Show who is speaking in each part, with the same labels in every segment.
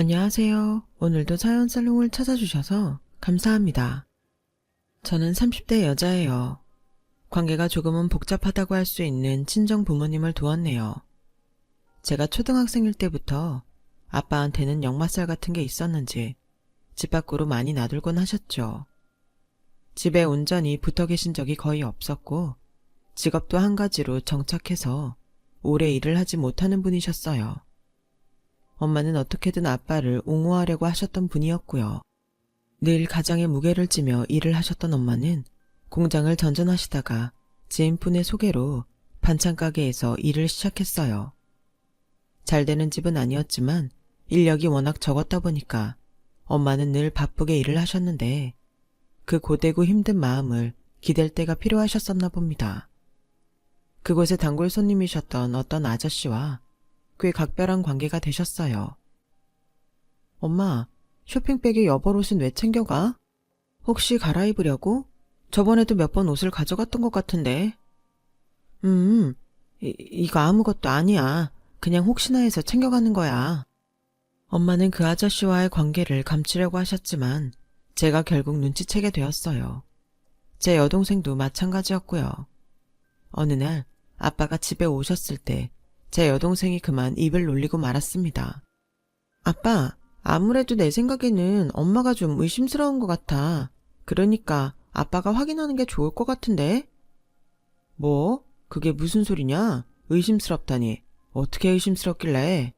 Speaker 1: 안녕하세요. 오늘도 사연 살롱을 찾아주셔서 감사합니다. 저는 30대 여자예요. 관계가 조금은 복잡하다고 할 수 있는 친정 부모님을 두었네요. 제가 초등학생일 때부터 아빠한테는 역마살 같은 게 있었는지 집 밖으로 많이 나들곤 하셨죠. 집에 온전히 붙어 계신 적이 거의 없었고 직업도 한 가지로 정착해서 오래 일을 하지 못하는 분이셨어요. 엄마는 어떻게든 아빠를 옹호하려고 하셨던 분이었고요. 늘 가장의 무게를 지며 일을 하셨던 엄마는 공장을 전전하시다가 지인분의 소개로 반찬 가게에서 일을 시작했어요. 잘 되는 집은 아니었지만 인력이 워낙 적었다 보니까 엄마는 늘 바쁘게 일을 하셨는데 그 고되고 힘든 마음을 기댈 때가 필요하셨었나 봅니다. 그곳에 단골 손님이셨던 어떤 아저씨와 꽤 각별한 관계가 되셨어요. 엄마, 쇼핑백에 여벌 옷은 왜 챙겨가? 혹시 갈아입으려고? 저번에도 몇 번 옷을 가져갔던 것 같은데. 이거 아무것도 아니야. 그냥 혹시나 해서 챙겨가는 거야. 엄마는 그 아저씨와의 관계를 감추려고 하셨지만 제가 결국 눈치채게 되었어요. 제 여동생도 마찬가지였고요. 어느 날 아빠가 집에 오셨을 때 제 여동생이 그만 입을 놀리고 말았습니다. 아빠, 아무래도 내 생각에는 엄마가 좀 의심스러운 것 같아. 그러니까 아빠가 확인하는 게 좋을 것 같은데? 뭐? 그게 무슨 소리냐? 의심스럽다니. 어떻게 의심스럽길래?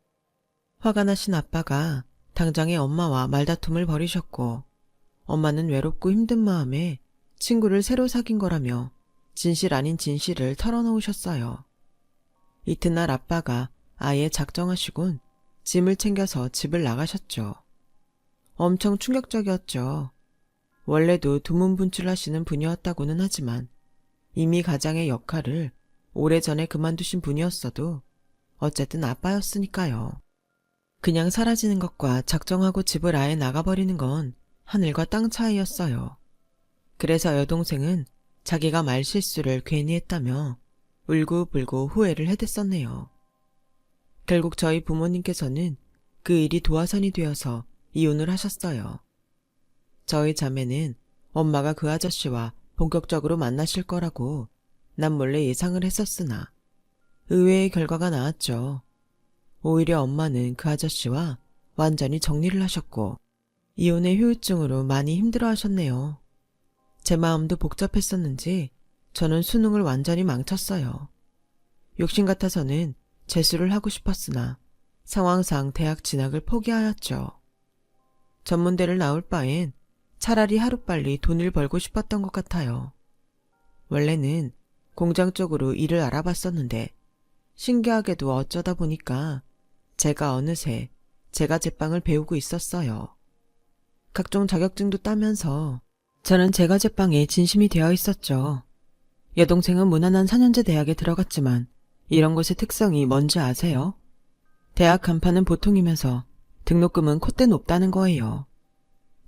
Speaker 1: 화가 나신 아빠가 당장에 엄마와 말다툼을 벌이셨고 엄마는 외롭고 힘든 마음에 친구를 새로 사귄 거라며 진실 아닌 진실을 털어놓으셨어요. 이튿날 아빠가 아예 작정하시곤 짐을 챙겨서 집을 나가셨죠. 엄청 충격적이었죠. 원래도 두문분출하시는 분이었다고는 하지만 이미 가장의 역할을 오래전에 그만두신 분이었어도 어쨌든 아빠였으니까요. 그냥 사라지는 것과 작정하고 집을 아예 나가버리는 건 하늘과 땅 차이였어요. 그래서 여동생은 자기가 말실수를 괜히 했다며 울고불고 후회를 해댔었네요. 결국 저희 부모님께서는 그 일이 도화선이 되어서 이혼을 하셨어요. 저희 자매는 엄마가 그 아저씨와 본격적으로 만나실 거라고 남몰래 예상을 했었으나 의외의 결과가 나왔죠. 오히려 엄마는 그 아저씨와 완전히 정리를 하셨고 이혼의 후유증으로 많이 힘들어하셨네요. 제 마음도 복잡했었는지 저는 수능을 완전히 망쳤어요. 욕심 같아서는 재수를 하고 싶었으나 상황상 대학 진학을 포기하였죠. 전문대를 나올 바엔 차라리 하루빨리 돈을 벌고 싶었던 것 같아요. 원래는 공장 쪽으로 일을 알아봤었는데 신기하게도 어쩌다 보니까 제가 어느새 제가 제빵을 배우고 있었어요. 각종 자격증도 따면서 저는 제가 제빵에 진심이 되어 있었죠. 여동생은 무난한 4년제 대학에 들어갔지만 이런 곳의 특성이 뭔지 아세요? 대학 간판은 보통이면서 등록금은 콧대 높다는 거예요.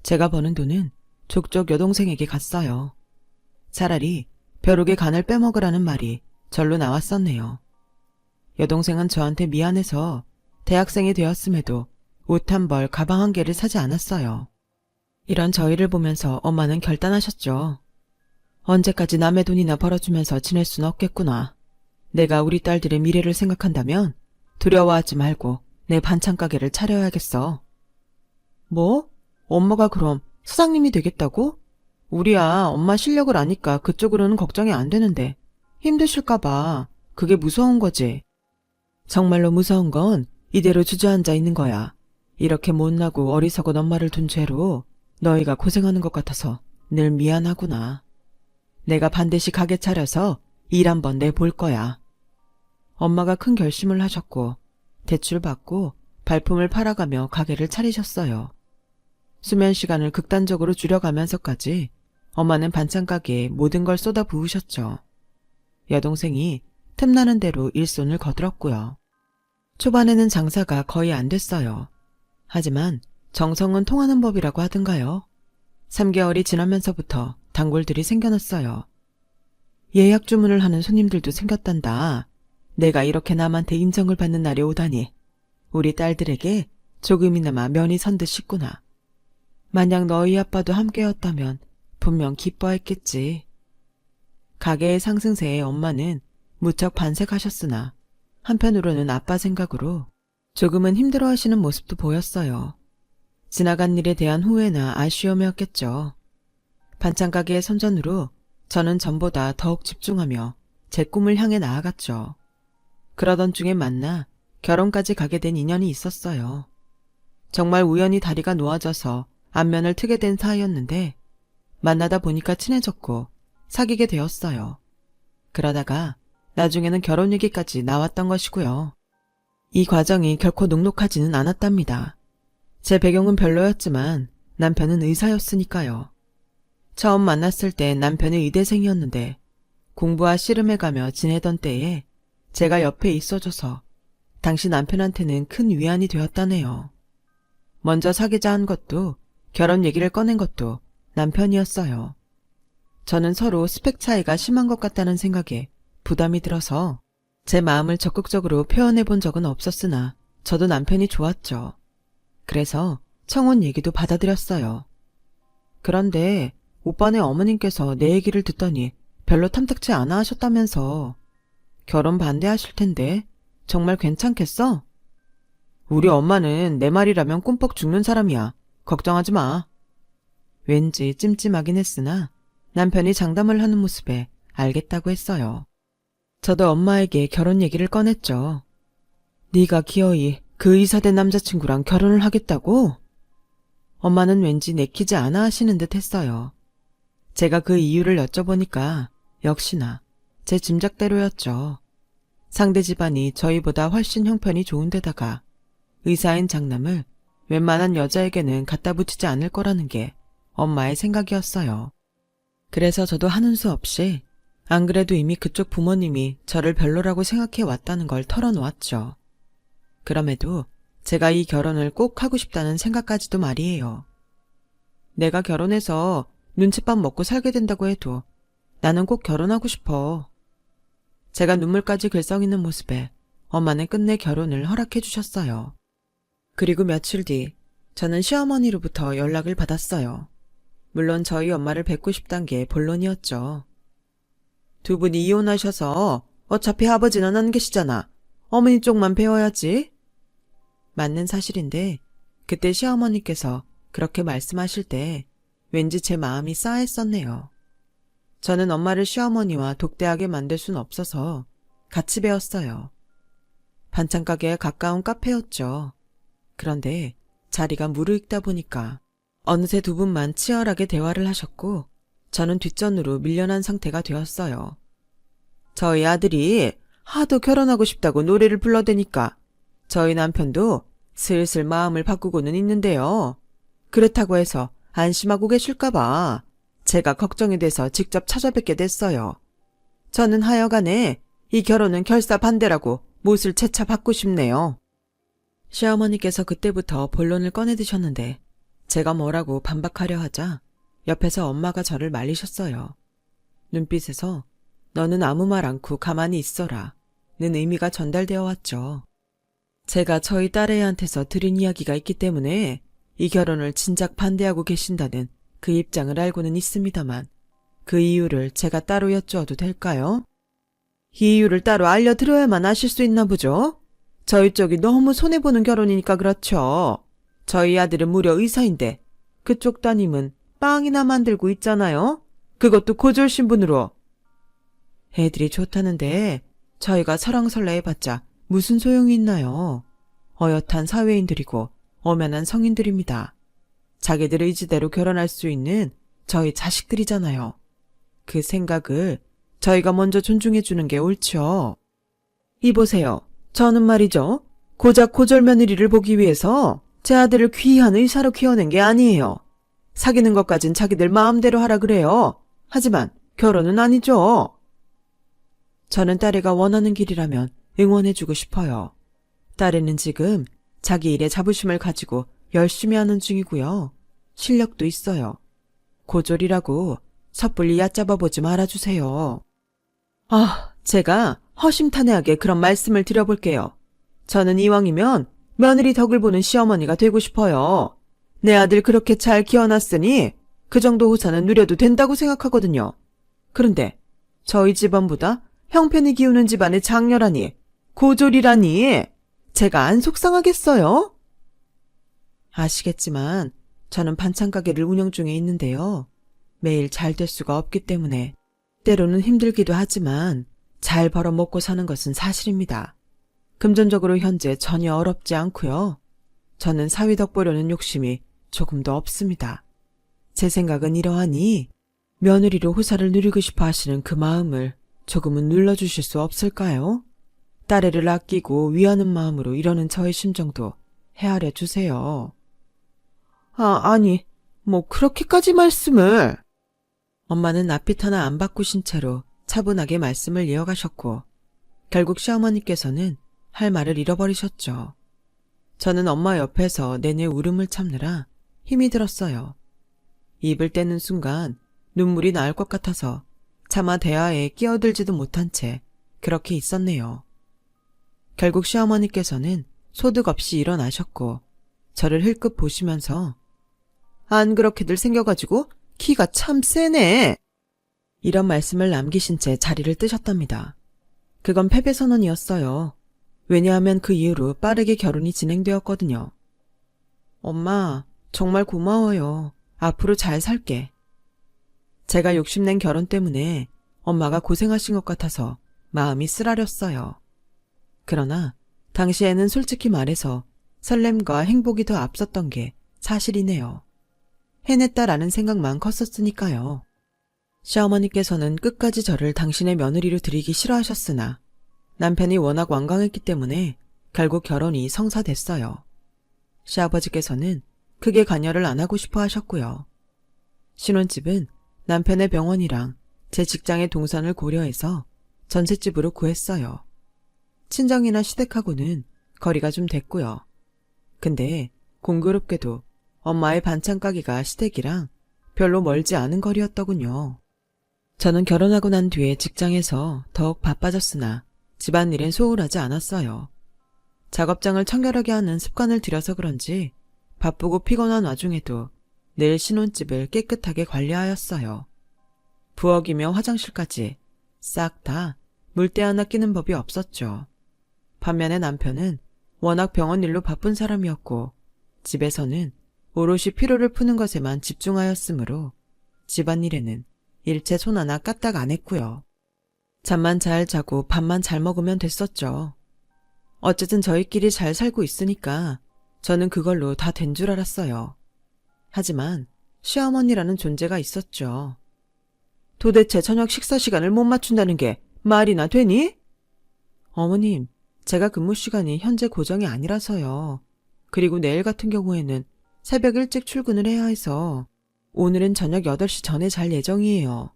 Speaker 1: 제가 버는 돈은 족족 여동생에게 갔어요. 차라리 벼룩의 간을 빼먹으라는 말이 절로 나왔었네요. 여동생은 저한테 미안해서 대학생이 되었음에도 옷 한 벌, 가방 한 개를 사지 않았어요. 이런 저희를 보면서 엄마는 결단하셨죠. 언제까지 남의 돈이나 벌어주면서 지낼 순 없겠구나. 내가 우리 딸들의 미래를 생각한다면 두려워하지 말고 내 반찬 가게를 차려야겠어. 뭐? 엄마가 그럼 사장님이 되겠다고? 우리야 엄마 실력을 아니까 그쪽으로는 걱정이 안 되는데 힘드실까 봐. 그게 무서운 거지. 정말로 무서운 건 이대로 주저앉아 있는 거야. 이렇게 못나고 어리석은 엄마를 둔 죄로 너희가 고생하는 것 같아서 늘 미안하구나. 내가 반드시 가게 차려서 일 한번 내볼 거야. 엄마가 큰 결심을 하셨고 대출 받고 발품을 팔아가며 가게를 차리셨어요. 수면 시간을 극단적으로 줄여가면서까지 엄마는 반찬 가게에 모든 걸 쏟아 부으셨죠. 여동생이 틈나는 대로 일손을 거들었고요. 초반에는 장사가 거의 안 됐어요. 하지만 정성은 통하는 법이라고 하던가요. 3개월이 지나면서부터 단골들이 생겨났어요. 예약 주문을 하는 손님들도 생겼단다. 내가 이렇게 남한테 인정을 받는 날이 오다니. 우리 딸들에게 조금이나마 면이 선 듯 싶구나. 만약 너희 아빠도 함께였다면 분명 기뻐했겠지. 가게의 상승세에 엄마는 무척 반색하셨으나 한편으로는 아빠 생각으로 조금은 힘들어하시는 모습도 보였어요. 지나간 일에 대한 후회나 아쉬움이었겠죠. 반찬 가게의 선전으로 저는 전보다 더욱 집중하며 제 꿈을 향해 나아갔죠. 그러던 중에 만나 결혼까지 가게 된 인연이 있었어요. 정말 우연히 다리가 놓아져서 안면을 트게 된 사이였는데 만나다 보니까 친해졌고 사귀게 되었어요. 그러다가 나중에는 결혼 얘기까지 나왔던 것이고요. 이 과정이 결코 녹록하지는 않았답니다. 제 배경은 별로였지만 남편은 의사였으니까요. 처음 만났을 때 남편이 의대생이었는데 공부와 씨름해 가며 지내던 때에 제가 옆에 있어줘서 당시 남편한테는 큰 위안이 되었다네요. 먼저 사귀자 한 것도 결혼 얘기를 꺼낸 것도 남편이었어요. 저는 서로 스펙 차이가 심한 것 같다는 생각에 부담이 들어서 제 마음을 적극적으로 표현해 본 적은 없었으나 저도 남편이 좋았죠. 그래서 청혼 얘기도 받아들였어요. 그런데 오빠네 어머님께서 내 얘기를 듣더니 별로 탐탁치 않아 하셨다면서. 결혼 반대하실 텐데 정말 괜찮겠어? 우리 엄마는 내 말이라면 꿈뻑 죽는 사람이야. 걱정하지 마. 왠지 찜찜하긴 했으나 남편이 장담을 하는 모습에 알겠다고 했어요. 저도 엄마에게 결혼 얘기를 꺼냈죠. 네가 기어이 그 의사된 남자친구랑 결혼을 하겠다고? 엄마는 왠지 내키지 않아 하시는 듯 했어요. 제가 그 이유를 여쭤보니까 역시나 제 짐작대로였죠. 상대 집안이 저희보다 훨씬 형편이 좋은 데다가 의사인 장남을 웬만한 여자에게는 갖다 붙이지 않을 거라는 게 엄마의 생각이었어요. 그래서 저도 하는 수 없이 안 그래도 이미 그쪽 부모님이 저를 별로라고 생각해 왔다는 걸 털어놓았죠. 그럼에도 제가 이 결혼을 꼭 하고 싶다는 생각까지도 말이에요. 내가 결혼해서 눈칫밥 먹고 살게 된다고 해도 나는 꼭 결혼하고 싶어. 제가 눈물까지 글썽이는 모습에 엄마는 끝내 결혼을 허락해 주셨어요. 그리고 며칠 뒤 저는 시어머니로부터 연락을 받았어요. 물론 저희 엄마를 뵙고 싶단 게 본론이었죠. 두 분이 이혼하셔서 어차피 아버지는 안 계시잖아. 어머니 쪽만 배워야지. 맞는 사실인데 그때 시어머니께서 그렇게 말씀하실 때 왠지 제 마음이 싸했었네요. 저는 엄마를 시어머니와 독대하게 만들 순 없어서 같이 배웠어요. 반찬가게에 가까운 카페였죠. 그런데 자리가 무르익다 보니까 어느새 두 분만 치열하게 대화를 하셨고 저는 뒷전으로 밀려난 상태가 되었어요. 저희 아들이 하도 결혼하고 싶다고 노래를 불러대니까 저희 남편도 슬슬 마음을 바꾸고는 있는데요. 그렇다고 해서 안심하고 계실까봐 제가 걱정이 돼서 직접 찾아뵙게 됐어요. 저는 하여간에 이 결혼은 결사 반대라고 못을 채차 받고 싶네요. 시어머니께서 그때부터 본론을 꺼내드셨는데 제가 뭐라고 반박하려 하자 옆에서 엄마가 저를 말리셨어요. 눈빛에서 너는 아무 말 않고 가만히 있어라 는 의미가 전달되어 왔죠. 제가 저희 딸애한테서 들은 이야기가 있기 때문에 이 결혼을 진작 반대하고 계신다는 그 입장을 알고는 있습니다만 그 이유를 제가 따로 여쭈어도 될까요? 이 이유를 따로 알려드려야만 아실 수 있나 보죠? 저희 쪽이 너무 손해보는 결혼이니까 그렇죠. 저희 아들은 무려 의사인데 그쪽 따님은 빵이나 만들고 있잖아요. 그것도 고졸 신분으로. 애들이 좋다는데 저희가 설왕설래해봤자 무슨 소용이 있나요? 어엿한 사회인들이고 엄연한 성인들입니다. 자기들 의지대로 결혼할 수 있는 저희 자식들이잖아요. 그 생각을 저희가 먼저 존중해주는 게 옳죠. 이보세요. 저는 말이죠. 고작 고졸 며느리를 보기 위해서 제 아들을 귀한 의사로 키워낸 게 아니에요. 사귀는 것까진 자기들 마음대로 하라 그래요. 하지만 결혼은 아니죠. 저는 딸애가 원하는 길이라면 응원해주고 싶어요. 딸애는 지금 자기 일에 자부심을 가지고 열심히 하는 중이고요. 실력도 있어요. 고졸이라고 섣불리 얕잡아보지 말아주세요. 제가 허심탄회하게 그런 말씀을 드려볼게요. 저는 이왕이면 며느리 덕을 보는 시어머니가 되고 싶어요. 내 아들 그렇게 잘 키워놨으니 그 정도 호사는 누려도 된다고 생각하거든요. 그런데 저희 집안보다 형편이 기우는 집안의 장녀라니, 고졸이라니 제가 안 속상하겠어요? 아시겠지만 저는 반찬 가게를 운영 중에 있는데요. 매일 잘 될 수가 없기 때문에 때로는 힘들기도 하지만 잘 벌어 먹고 사는 것은 사실입니다. 금전적으로 현재 전혀 어렵지 않고요. 저는 사위 덕 보려는 욕심이 조금도 없습니다. 제 생각은 이러하니 며느리로 호사를 누리고 싶어 하시는 그 마음을 조금은 눌러주실 수 없을까요? 딸애를 아끼고 위하는 마음으로 이러는 저의 심정도 헤아려 주세요. 아니, 뭐 그렇게까지 말씀을. 엄마는 낯빛 하나 안 바꾸신 채로 차분하게 말씀을 이어가셨고 결국 시어머니께서는 할 말을 잃어버리셨죠. 저는 엄마 옆에서 내내 울음을 참느라 힘이 들었어요. 입을 떼는 순간 눈물이 나올 것 같아서 차마 대화에 끼어들지도 못한 채 그렇게 있었네요. 결국 시어머니께서는 소득 없이 일어나셨고 저를 흘끗 보시면서 안 그렇게들 생겨가지고 키가 참 세네. 이런 말씀을 남기신 채 자리를 뜨셨답니다. 그건 패배 선언이었어요. 왜냐하면 그 이후로 빠르게 결혼이 진행되었거든요. 엄마, 정말 고마워요. 앞으로 잘 살게. 제가 욕심낸 결혼 때문에 엄마가 고생하신 것 같아서 마음이 쓰라렸어요. 그러나 당시에는 솔직히 말해서 설렘과 행복이 더 앞섰던 게 사실이네요. 해냈다라는 생각만 컸었으니까요. 시어머니께서는 끝까지 저를 당신의 며느리로 들이기 싫어하셨으나 남편이 워낙 완강했기 때문에 결국 결혼이 성사됐어요. 시아버지께서는 크게 관여를 안 하고 싶어 하셨고요. 신혼집은 남편의 병원이랑 제 직장의 동선을 고려해서 전셋집으로 구했어요. 친정이나 시댁하고는 거리가 좀 됐고요. 근데 공교롭게도 엄마의 반찬 가게가 시댁이랑 별로 멀지 않은 거리였더군요. 저는 결혼하고 난 뒤에 직장에서 더욱 바빠졌으나 집안일엔 소홀하지 않았어요. 작업장을 청결하게 하는 습관을 들여서 그런지 바쁘고 피곤한 와중에도 늘 신혼집을 깨끗하게 관리하였어요. 부엌이며 화장실까지 싹 다 물때 하나 끼는 법이 없었죠. 반면에 남편은 워낙 병원 일로 바쁜 사람이었고 집에서는 오롯이 피로를 푸는 것에만 집중하였으므로 집안일에는 일체 손 하나 까딱 안 했고요. 잠만 잘 자고 밥만 잘 먹으면 됐었죠. 어쨌든 저희끼리 잘 살고 있으니까 저는 그걸로 다 된 줄 알았어요. 하지만 시어머니라는 존재가 있었죠. 도대체 저녁 식사 시간을 못 맞춘다는 게 말이나 되니? 어머님, 제가 근무 시간이 현재 고정이 아니라서요. 그리고 내일 같은 경우에는 새벽 일찍 출근을 해야 해서 오늘은 저녁 8시 전에 잘 예정이에요.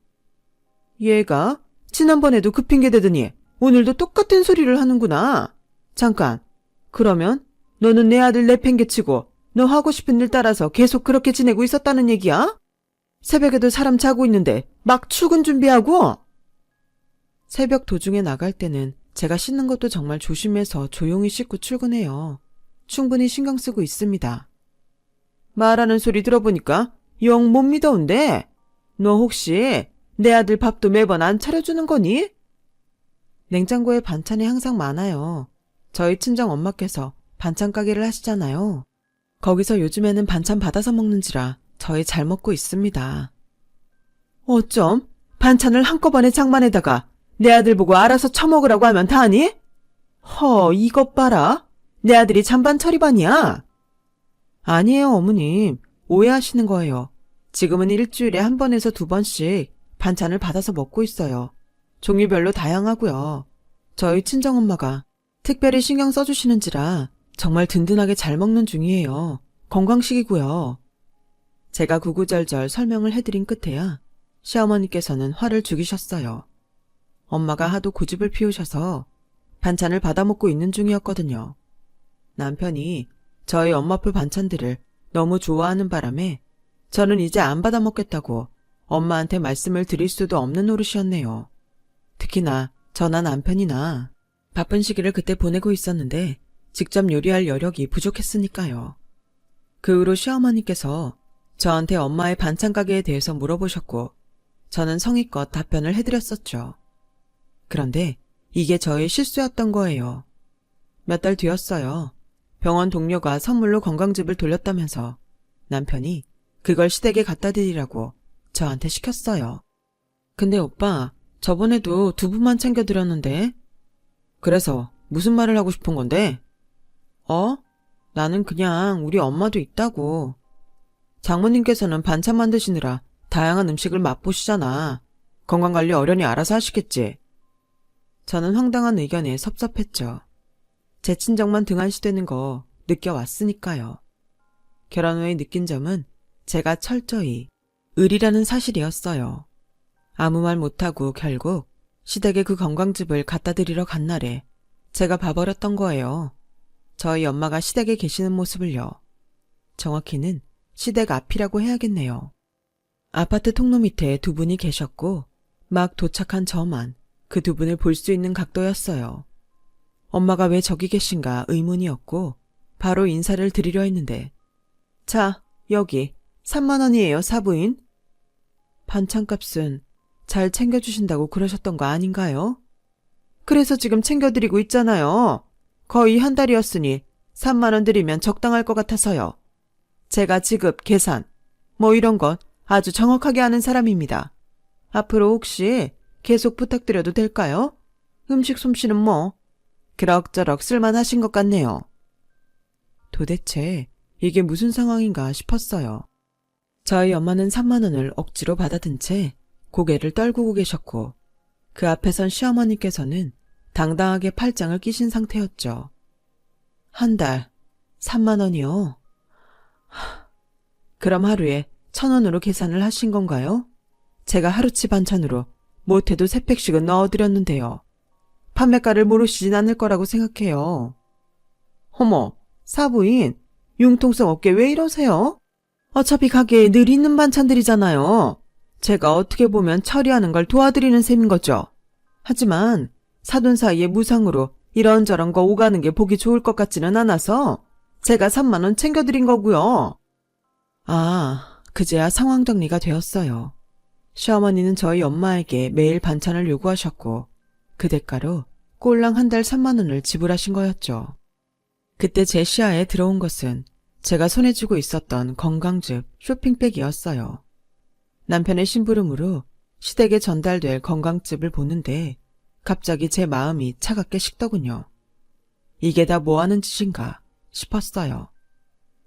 Speaker 1: 얘가 지난번에도 그 핑계 대더니 오늘도 똑같은 소리를 하는구나. 잠깐, 그러면 너는 내 아들 내팽개치고 너 하고 싶은 일 따라서 계속 그렇게 지내고 있었다는 얘기야? 새벽에도 사람 자고 있는데 막 출근 준비하고? 새벽 도중에 나갈 때는 제가 씻는 것도 정말 조심해서 조용히 씻고 출근해요. 충분히 신경 쓰고 있습니다. 말하는 소리 들어보니까 영 못 믿어온데 너 혹시 내 아들 밥도 매번 안 차려주는 거니? 냉장고에 반찬이 항상 많아요. 저희 친정 엄마께서 반찬 가게를 하시잖아요. 거기서 요즘에는 반찬 받아서 먹는지라 저희 잘 먹고 있습니다. 어쩜 반찬을 한꺼번에 장만에다가 내 아들 보고 알아서 처먹으라고 하면 다니? 이것 봐라. 내 아들이 잔반 처리반이야. 아니에요, 어머님. 오해하시는 거예요. 지금은 일주일에 1번에서 2번씩 반찬을 받아서 먹고 있어요. 종류별로 다양하고요. 저희 친정엄마가 특별히 신경 써주시는지라 정말 든든하게 잘 먹는 중이에요. 건강식이고요. 제가 구구절절 설명을 해드린 끝에야 시어머니께서는 화를 죽이셨어요. 엄마가 하도 고집을 피우셔서 반찬을 받아먹고 있는 중이었거든요. 남편이 저희 엄마표 반찬들을 너무 좋아하는 바람에 저는 이제 안 받아먹겠다고 엄마한테 말씀을 드릴 수도 없는 노릇이었네요. 특히나 저나 남편이나 바쁜 시기를 그때 보내고 있었는데 직접 요리할 여력이 부족했으니까요. 그 후로 시어머니께서 저한테 엄마의 반찬 가게에 대해서 물어보셨고 저는 성의껏 답변을 해드렸었죠. 그런데 이게 저의 실수였던 거예요. 몇 달 뒤였어요. 병원 동료가 선물로 건강즙을 돌렸다면서 남편이 그걸 시댁에 갖다 드리라고 저한테 시켰어요. 근데 오빠, 저번에도 두부만 챙겨드렸는데? 그래서 무슨 말을 하고 싶은 건데? 나는 그냥 우리 엄마도 있다고. 장모님께서는 반찬 만드시느라 다양한 음식을 맛보시잖아. 건강관리 어련히 알아서 하시겠지. 저는 황당한 의견에 섭섭했죠. 제 친정만 등한시되는 거 느껴왔으니까요. 결혼 후에 느낀 점은 제가 철저히 을이라는 사실이었어요. 아무 말 못하고 결국 시댁에 그 건강즙을 갖다 드리러 간 날에 제가 봐버렸던 거예요. 저희 엄마가 시댁에 계시는 모습을요. 정확히는 시댁 앞이라고 해야겠네요. 아파트 통로 밑에 두 분이 계셨고 막 도착한 저만 그 두 분을 볼 수 있는 각도였어요. 엄마가 왜 저기 계신가 의문이었고 바로 인사를 드리려 했는데 자, 여기 3만 원이에요, 사부인. 반찬값은 잘 챙겨주신다고 그러셨던 거 아닌가요? 그래서 지금 챙겨드리고 있잖아요. 거의 한 달이었으니 3만 원 드리면 적당할 것 같아서요. 제가 지급, 계산, 뭐 이런 건 아주 정확하게 하는 사람입니다. 앞으로 혹시 계속 부탁드려도 될까요? 음식 솜씨는 뭐 그럭저럭 쓸만하신 것 같네요. 도대체 이게 무슨 상황인가 싶었어요. 저희 엄마는 3만 원을 억지로 받아든 채 고개를 떨구고 계셨고 그 앞에 선 시어머니께서는 당당하게 팔짱을 끼신 상태였죠. 한 달 3만 원이요? 그럼 하루에 1,000원으로 계산을 하신 건가요? 제가 하루치 반찬으로 못해도 3팩씩은 넣어드렸는데요. 판매가를 모르시진 않을 거라고 생각해요. 어머, 사부인, 융통성 없게 왜 이러세요? 어차피 가게에 늘 있는 반찬들이잖아요. 제가 어떻게 보면 처리하는 걸 도와드리는 셈인 거죠. 하지만 사돈 사이에 무상으로 이런저런 거 오가는 게 보기 좋을 것 같지는 않아서 제가 3만 원 챙겨드린 거고요. 아, 그제야 상황 정리가 되었어요. 시어머니는 저희 엄마에게 매일 반찬을 요구하셨고 그 대가로 꼴랑 한 달 3만 원을 지불하신 거였죠. 그때 제 시야에 들어온 것은 제가 손에 쥐고 있었던 건강즙 쇼핑백이었어요. 남편의 심부름으로 시댁에 전달될 건강즙을 보는데 갑자기 제 마음이 차갑게 식더군요. 이게 다 뭐하는 짓인가 싶었어요.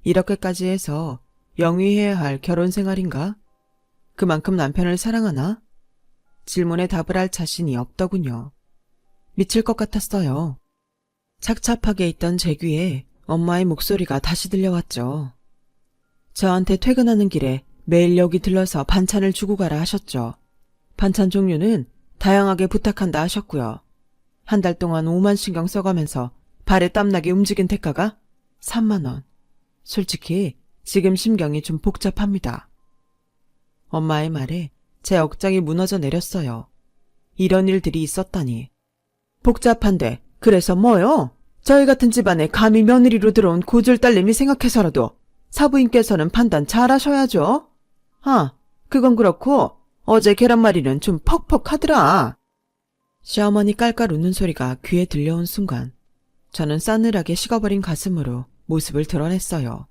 Speaker 1: 이렇게까지 해서 영위해야 할 결혼 생활인가? 그만큼 남편을 사랑하나? 질문에 답을 할 자신이 없더군요. 미칠 것 같았어요. 착잡하게 있던 제 귀에 엄마의 목소리가 다시 들려왔죠. 저한테 퇴근하는 길에 매일 여기 들러서 반찬을 주고 가라 하셨죠. 반찬 종류는 다양하게 부탁한다 하셨고요. 한 달 동안 5만 신경 써가면서 발에 땀나게 움직인 대가가 3만 원. 솔직히 지금 심경이 좀 복잡합니다. 엄마의 말에 제 억장이 무너져 내렸어요. 이런 일들이 있었다니. 복잡한데 그래서 뭐요? 저희 같은 집안에 감히 며느리로 들어온 고졸 딸내미 생각해서라도 사부인께서는 판단 잘 하셔야죠. 아, 그건 그렇고 어제 계란말이는 좀 퍽퍽하더라. 시어머니 깔깔 웃는 소리가 귀에 들려온 순간 저는 싸늘하게 식어버린 가슴으로 모습을 드러냈어요.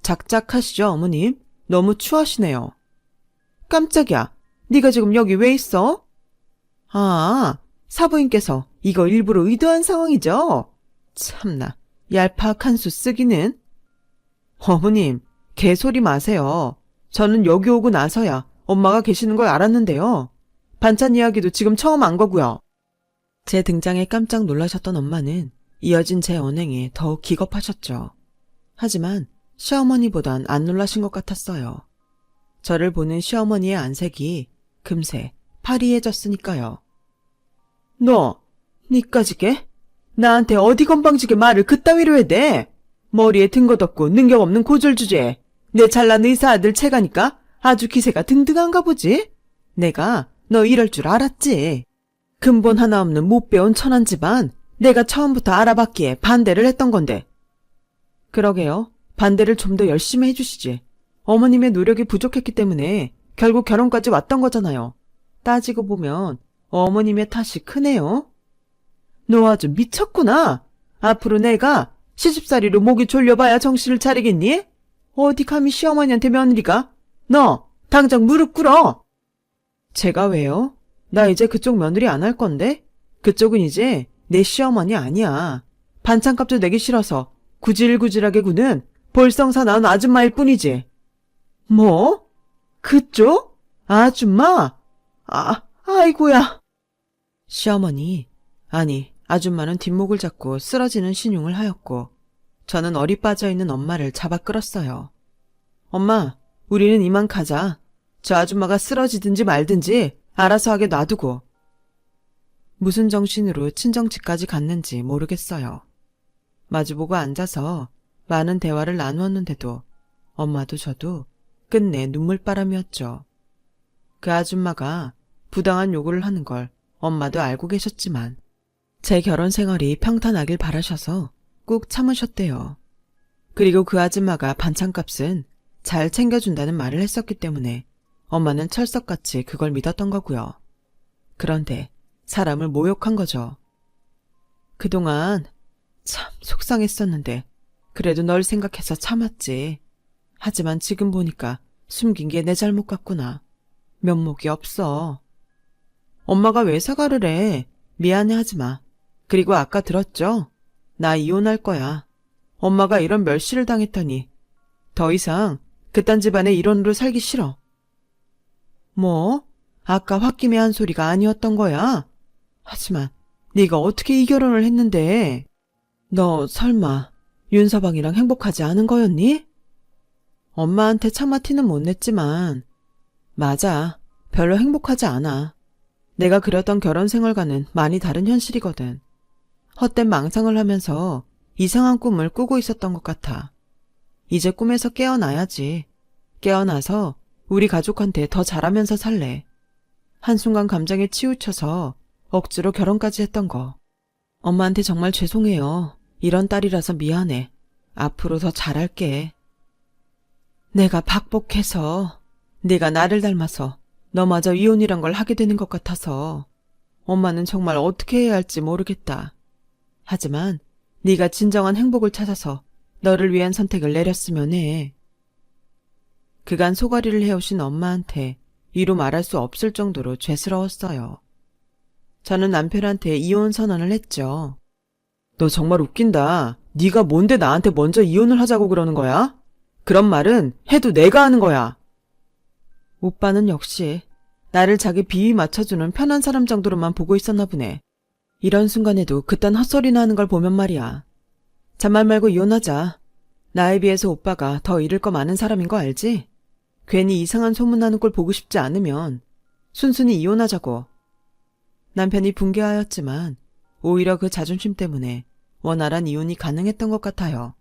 Speaker 1: 작작하시죠, 어머님? 너무 추하시네요. 깜짝이야. 네가 지금 여기 왜 있어? 아, 사부인께서 이거 일부러 의도한 상황이죠? 참나, 얄팍한 수 쓰기는. 어머님, 개소리 마세요. 저는 여기 오고 나서야 엄마가 계시는 걸 알았는데요. 반찬 이야기도 지금 처음 안 거고요. 제 등장에 깜짝 놀라셨던 엄마는 이어진 제 언행에 더욱 기겁하셨죠. 하지만 시어머니보단 안 놀라신 것 같았어요. 저를 보는 시어머니의 안색이 금세 파리해졌으니까요. 너, 니까지게? 나한테 어디 건방지게 말을 그따위로 해대? 머리에 든 것 없고 능력 없는 고졸 주제에 내 잘난 의사 아들 채가니까 아주 기세가 등등한가 보지? 내가 너 이럴 줄 알았지. 근본 하나 없는 못 배운 천한 집안 내가 처음부터 알아봤기에 반대를 했던 건데. 그러게요. 반대를 좀 더 열심히 해주시지. 어머님의 노력이 부족했기 때문에 결국 결혼까지 왔던 거잖아요. 따지고 보면 어머님의 탓이 크네요. 너 아주 미쳤구나. 앞으로 내가 시집살이로 목이 졸려봐야 정신을 차리겠니? 어디 감히 시어머니한테 며느리가? 너 당장 무릎 꿇어. 제가 왜요? 나 이제 그쪽 며느리 안 할 건데? 그쪽은 이제 내 시어머니 아니야. 반찬값도 내기 싫어서 구질구질하게 구는 볼성사 나온 아줌마일 뿐이지. 뭐? 그쪽? 아줌마? 아이고야. 시어머니, 아니 아줌마는 뒷목을 잡고 쓰러지는 신용을 하였고 저는 어리 빠져있는 엄마를 잡아 끌었어요. 엄마, 우리는 이만 가자. 저 아줌마가 쓰러지든지 말든지 알아서 하게 놔두고. 무슨 정신으로 친정집까지 갔는지 모르겠어요. 마주보고 앉아서 많은 대화를 나누었는데도 엄마도 저도 끝내 눈물바람이었죠. 그 아줌마가 부당한 요구를 하는 걸 엄마도 알고 계셨지만 제 결혼 생활이 평탄하길 바라셔서 꾹 참으셨대요. 그리고 그 아줌마가 반찬값은 잘 챙겨준다는 말을 했었기 때문에 엄마는 철석같이 그걸 믿었던 거고요. 그런데 사람을 모욕한 거죠. 그동안 참 속상했었는데 그래도 널 생각해서 참았지. 하지만 지금 보니까 숨긴 게 내 잘못 같구나. 면목이 없어. 엄마가 왜 사과를 해? 미안해하지 마. 그리고 아까 들었죠? 나 이혼할 거야. 엄마가 이런 멸시를 당했더니 더 이상 그딴 집안의 일원으로 살기 싫어. 뭐? 아까 홧김에 한 소리가 아니었던 거야? 하지만 네가 어떻게 이 결혼을 했는데? 너 설마 윤서방이랑 행복하지 않은 거였니? 엄마한테 차마 티는 못 냈지만 맞아. 별로 행복하지 않아. 내가 그렸던 결혼 생활과는 많이 다른 현실이거든. 헛된 망상을 하면서 이상한 꿈을 꾸고 있었던 것 같아. 이제 꿈에서 깨어나야지. 깨어나서 우리 가족한테 더 잘하면서 살래. 한순간 감정에 치우쳐서 억지로 결혼까지 했던 거. 엄마한테 정말 죄송해요. 이런 딸이라서 미안해. 앞으로 더 잘할게. 내가 박복해서 네가 나를 닮아서 너마저 이혼이란 걸 하게 되는 것 같아서 엄마는 정말 어떻게 해야 할지 모르겠다. 하지만 네가 진정한 행복을 찾아서 너를 위한 선택을 내렸으면 해. 그간 소가리를 해오신 엄마한테 이루 말할 수 없을 정도로 죄스러웠어요. 저는 남편한테 이혼 선언을 했죠. 너 정말 웃긴다. 네가 뭔데 나한테 먼저 이혼을 하자고 그러는 거야? 그런 말은 해도 내가 하는 거야. 오빠는 역시 나를 자기 비위 맞춰주는 편한 사람 정도로만 보고 있었나 보네. 이런 순간에도 그딴 헛소리나 하는 걸 보면 말이야. 잔말 말고 이혼하자. 나에 비해서 오빠가 더 잃을 거 많은 사람인 거 알지? 괜히 이상한 소문나는 꼴 보고 싶지 않으면 순순히 이혼하자고. 남편이 붕괴하였지만 오히려 그 자존심 때문에 원활한 이혼이 가능했던 것 같아요.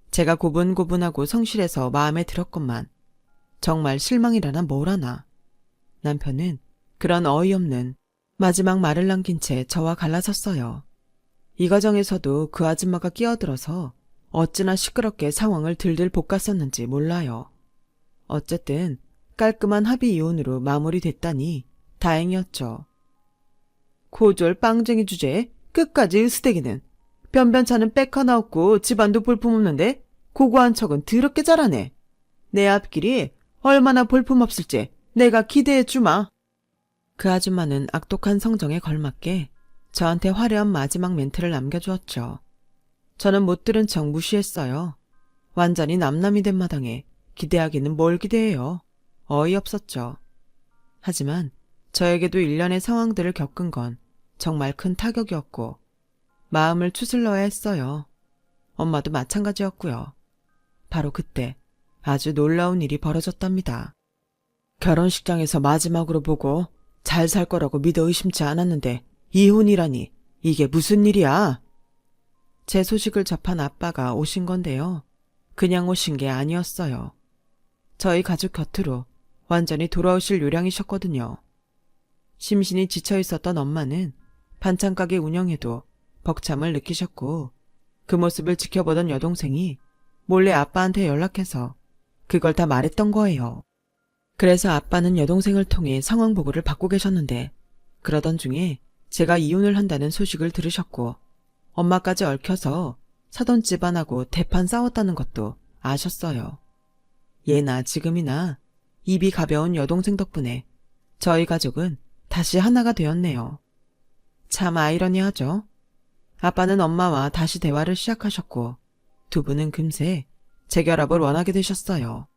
Speaker 1: 제가 고분고분하고 성실해서 마음에 들었건만 정말 실망이라나 뭘하나. 남편은 그런 어이없는 마지막 말을 남긴 채 저와 갈라섰어요. 이 과정에서도 그 아줌마가 끼어들어서 어찌나 시끄럽게 상황을 들들 볶았었는지 몰라요. 어쨌든 깔끔한 합의 이혼으로 마무리됐다니 다행이었죠. 고졸 빵쟁이 주제에 끝까지 으스대기는. 변변찮은 빽 하나 없고 집안도 볼품없는데 고고한 척은 더럽게 잘하네. 내 앞길이 얼마나 볼품없을지 내가 기대해주마. 그 아줌마는 악독한 성정에 걸맞게 저한테 화려한 마지막 멘트를 남겨주었죠. 저는 못 들은 척 무시했어요. 완전히 남남이 된 마당에 기대하기는 뭘 기대해요. 어이없었죠. 하지만 저에게도 일련의 상황들을 겪은 건 정말 큰 타격이었고 마음을 추슬러야 했어요. 엄마도 마찬가지였고요. 바로 그때 아주 놀라운 일이 벌어졌답니다. 결혼식장에서 마지막으로 보고 잘 살 거라고 믿어 의심치 않았는데 이혼이라니 이게 무슨 일이야? 제 소식을 접한 아빠가 오신 건데요. 그냥 오신 게 아니었어요. 저희 가족 곁으로 완전히 돌아오실 요량이셨거든요. 심신이 지쳐 있었던 엄마는 반찬가게 운영에도 벅참을 느끼셨고 그 모습을 지켜보던 여동생이 몰래 아빠한테 연락해서 그걸 다 말했던 거예요. 그래서 아빠는 여동생을 통해 상황 보고를 받고 계셨는데 그러던 중에 제가 이혼을 한다는 소식을 들으셨고 엄마까지 얽혀서 사돈 집안하고 대판 싸웠다는 것도 아셨어요. 예나 지금이나 입이 가벼운 여동생 덕분에 저희 가족은 다시 하나가 되었네요. 참 아이러니하죠. 아빠는 엄마와 다시 대화를 시작하셨고 두 분은 금세 재결합을 원하게 되셨어요.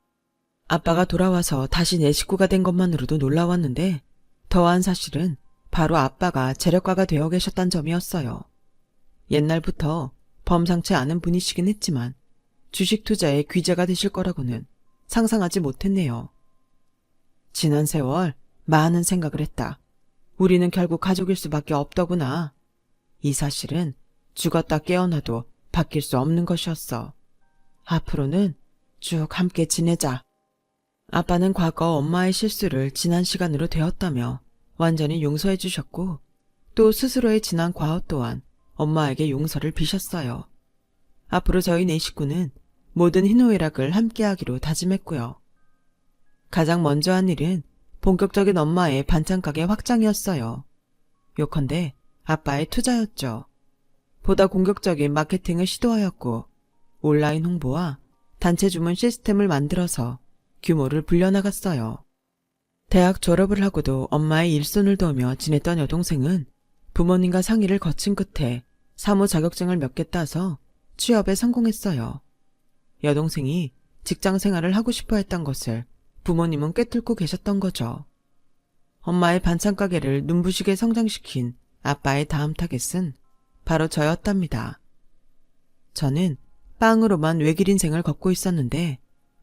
Speaker 1: 아빠가 돌아와서 다시 내 식구가 된 것만으로도 놀라웠는데 더한 사실은 바로 아빠가 재력가가 되어 계셨단 점이었어요. 옛날부터 범상치 않은 분이시긴 했지만 주식 투자에 귀재가 되실 거라고는 상상하지 못했네요. 지난 세월 많은 생각을 했다. 우리는 결국 가족일 수밖에 없더구나. 이 사실은 죽었다 깨어나도 바뀔 수 없는 것이었어. 앞으로는 쭉 함께 지내자. 아빠는 과거 엄마의 실수를 지난 시간으로 되었다며 완전히 용서해 주셨고 또 스스로의 지난 과오 또한 엄마에게 용서를 비셨어요. 앞으로 저희 네 식구는 모든 희노애락을 함께하기로 다짐했고요. 가장 먼저 한 일은 본격적인 엄마의 반찬 가게 확장이었어요. 요컨대 아빠의 투자였죠. 보다 공격적인 마케팅을 시도하였고 온라인 홍보와 단체 주문 시스템을 만들어서 규모를 불려나갔어요. 대학 졸업을 하고도 엄마의 일손을 도우며 지냈던 여동생은 부모님과 상의를 거친 끝에 사무 자격증을 몇 개 따서 취업에 성공했어요. 여동생이 직장 생활을 하고 싶어 했던 것을 부모님은 꿰뚫고 계셨던 거죠. 엄마의 반찬 가게를 눈부시게 성장시킨 아빠의 다음 타겟은 바로 저였답니다. 저는 빵으로만 외길 인생을 걷고 있었는데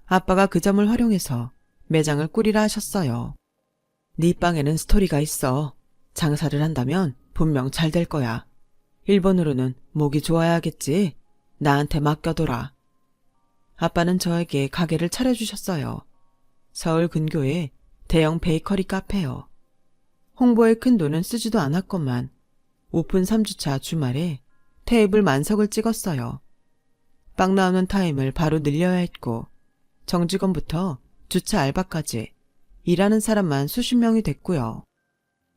Speaker 1: 아빠가 그 점을 활용해서 매장을 꾸리라 하셨어요. 네 빵에는 스토리가 있어. 장사를 한다면 분명 잘 될 거야. 일본으로는 목이 좋아야겠지. 나한테 맡겨둬라. 아빠는 저에게 가게를 차려주셨어요. 서울 근교에 대형 베이커리 카페요. 홍보에 큰 돈은 쓰지도 않았건만 오픈 3주차 주말에 테이블 만석을 찍었어요. 빵 나오는 타임을 바로 늘려야 했고 정직원부터 주차 알바까지 일하는 사람만 수십 명이 됐고요.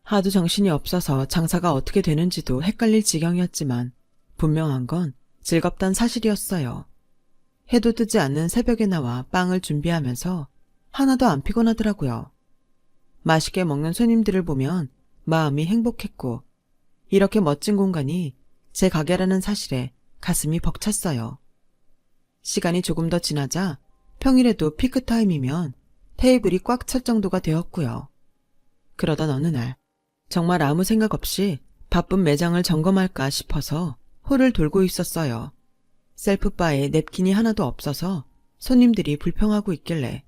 Speaker 1: 하도 정신이 없어서 장사가 어떻게 되는지도 헷갈릴 지경이었지만 분명한 건 즐겁단 사실이었어요. 해도 뜨지 않는 새벽에 나와 빵을 준비하면서 하나도 안 피곤하더라고요. 맛있게 먹는 손님들을 보면 마음이 행복했고 이렇게 멋진 공간이 제 가게라는 사실에 가슴이 벅찼어요. 시간이 조금 더 지나자 평일에도 피크타임이면 테이블이 꽉 찰 정도가 되었고요. 그러던 어느 날 정말 아무 생각 없이 바쁜 매장을 점검할까 싶어서 홀을 돌고 있었어요. 셀프바에 냅킨이 하나도 없어서 손님들이 불평하고 있길래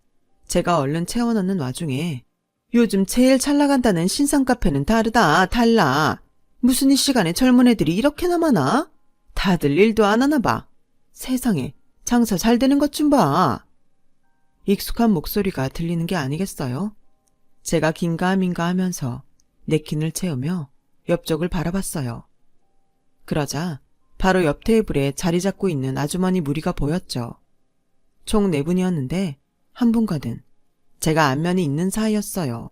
Speaker 1: 제가 얼른 채워 넣는 와중에 요즘 제일 잘 나간다는 신상 카페는 다르다, 달라. 무슨 이 시간에 젊은 애들이 이렇게나 많아? 다들 일도 안 하나 봐. 세상에 장사 잘 되는 것 좀 봐. 익숙한 목소리가 들리는 게 아니겠어요? 제가 긴가민가 하면서 냅킨을 채우며 옆쪽을 바라봤어요. 그러자 바로 옆 테이블에 자리 잡고 있는 아주머니 무리가 보였죠. 총 4분이었는데 한 분과는 제가 안면이 있는 사이였어요.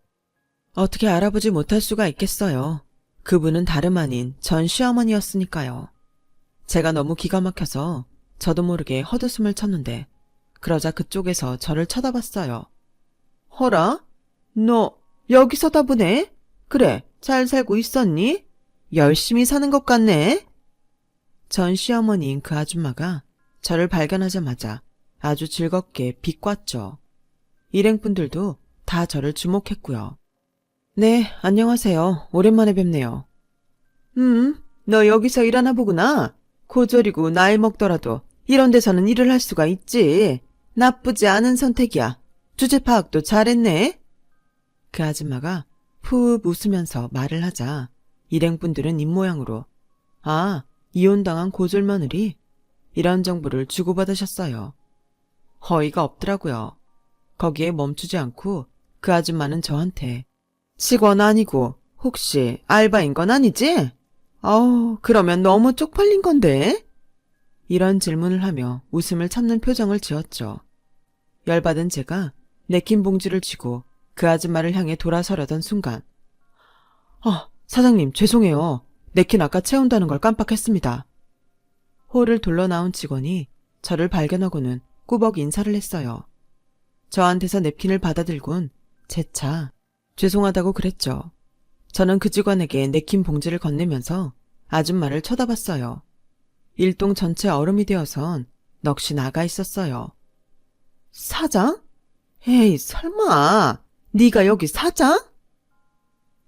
Speaker 1: 어떻게 알아보지 못할 수가 있겠어요. 그분은 다름 아닌 전 시어머니였으니까요. 제가 너무 기가 막혀서 저도 모르게 헛웃음을 쳤는데 그러자 그쪽에서 저를 쳐다봤어요. 허라? 너 여기서다 보네? 그래, 잘 살고 있었니? 열심히 사는 것 같네? 전 시어머니인 그 아줌마가 저를 발견하자마자 아주 즐겁게 비꼬았죠. 일행분들도 다 저를 주목했고요. 네, 안녕하세요. 오랜만에 뵙네요. 너 여기서 일하나 보구나. 고졸이고 나이 먹더라도 이런 데서는 일을 할 수가 있지. 나쁘지 않은 선택이야. 주제 파악도 잘했네. 그 아줌마가 푹 웃으면서 말을 하자 일행분들은 입모양으로 아, 이혼당한 고졸 며느리? 이런 정보를 주고받으셨어요. 허위가 없더라고요. 거기에 멈추지 않고 그 아줌마는 저한테 직원 아니고 혹시 알바인 건 아니지? 그러면 너무 쪽팔린 건데? 이런 질문을 하며 웃음을 참는 표정을 지었죠. 열받은 제가 냅킨 봉지를 쥐고 그 아줌마를 향해 돌아서려던 순간 사장님 죄송해요. 냅킨 아까 채운다는 걸 깜빡했습니다. 홀을 둘러 나온 직원이 저를 발견하고는 꾸벅 인사를 했어요. 저한테서 냅킨을 받아들곤 재차 죄송하다고 그랬죠. 저는 그 직원에게 냅킨 봉지를 건네면서 아줌마를 쳐다봤어요. 일동 전체 얼음이 되어선 넋이 나가 있었어요. 사장? 에이 설마 네가 여기 사장?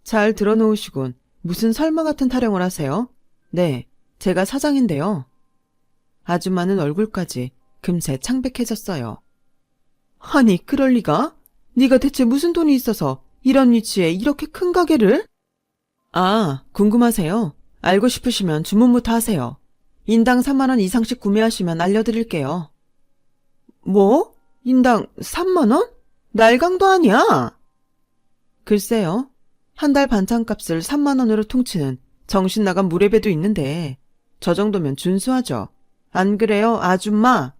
Speaker 1: 잘 들어놓으시군. 무슨 설마 같은 타령을 하세요? 네, 제가 사장인데요. 아줌마는 얼굴까지 금세 창백해졌어요. 아니 그럴 리가? 네가 대체 무슨 돈이 있어서 이런 위치에 이렇게 큰 가게를? 궁금하세요? 알고 싶으시면 주문부터 하세요. 인당 3만 원 이상씩 구매하시면 알려드릴게요. 뭐? 인당 3만 원? 날강도 아니야? 글쎄요. 한 달 반찬값을 3만 원으로 퉁치는 정신 나간 무례배도 있는데 저 정도면 준수하죠. 안 그래요, 아줌마?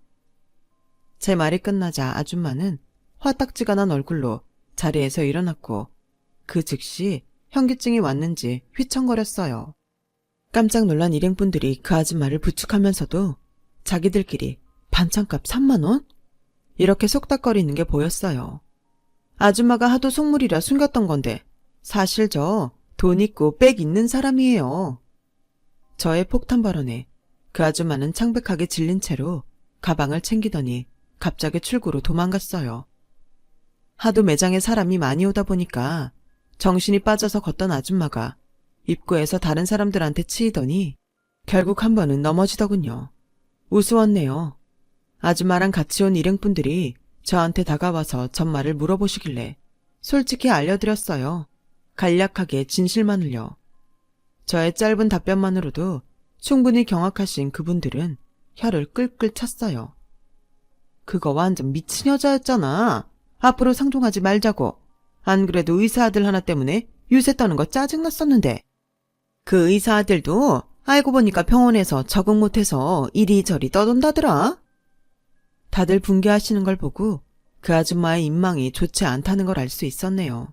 Speaker 1: 제 말이 끝나자 아줌마는 화딱지가 난 얼굴로 자리에서 일어났고 그 즉시 현기증이 왔는지 휘청거렸어요. 깜짝 놀란 일행분들이 그 아줌마를 부축하면서도 자기들끼리 반찬값 3만 원? 이렇게 속닥거리는 게 보였어요. 아줌마가 하도 속물이라 숨겼던 건데 사실 저 돈 있고 백 있는 사람이에요. 저의 폭탄 발언에 그 아줌마는 창백하게 질린 채로 가방을 챙기더니 갑자기 출구로 도망갔어요. 하도 매장에 사람이 많이 오다 보니까 정신이 빠져서 걷던 아줌마가 입구에서 다른 사람들한테 치이더니 결국 한 번은 넘어지더군요. 우스웠네요. 아줌마랑 같이 온 일행분들이 저한테 다가와서 전말을 물어보시길래 솔직히 알려드렸어요. 간략하게 진실만을요. 저의 짧은 답변만으로도 충분히 경악하신 그분들은 혀를 끌끌 찼어요. 그거 완전 미친 여자였잖아. 앞으로 상종하지 말자고. 안 그래도 의사 아들 하나 때문에 유세 떠는 거 짜증났었는데. 그 의사 아들도 알고 보니까 병원에서 적응 못해서 이리저리 떠돈다더라. 다들 붕괴하시는 걸 보고 그 아줌마의 인망이 좋지 않다는 걸 알 수 있었네요.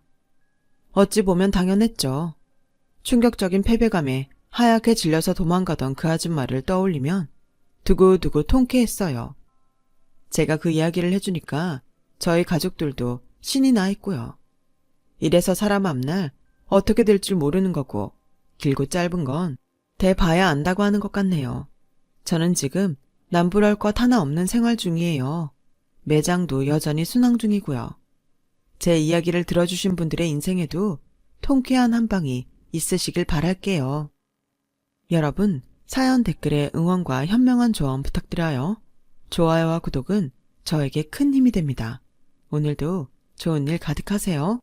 Speaker 1: 어찌 보면 당연했죠. 충격적인 패배감에 하얗게 질려서 도망가던 그 아줌마를 떠올리면 두고두고 통쾌했어요. 제가 그 이야기를 해주니까 저희 가족들도 신이 나 있고요. 이래서 사람 앞날 어떻게 될 줄 모르는 거고 길고 짧은 건 대봐야 안다고 하는 것 같네요. 저는 지금 남부럴 것 하나 없는 생활 중이에요. 매장도 여전히 순항 중이고요. 제 이야기를 들어주신 분들의 인생에도 통쾌한 한 방이 있으시길 바랄게요. 여러분, 사연 댓글에 응원과 현명한 조언 부탁드려요. 좋아요와 구독은 저에게 큰 힘이 됩니다. 오늘도 좋은 일 가득하세요.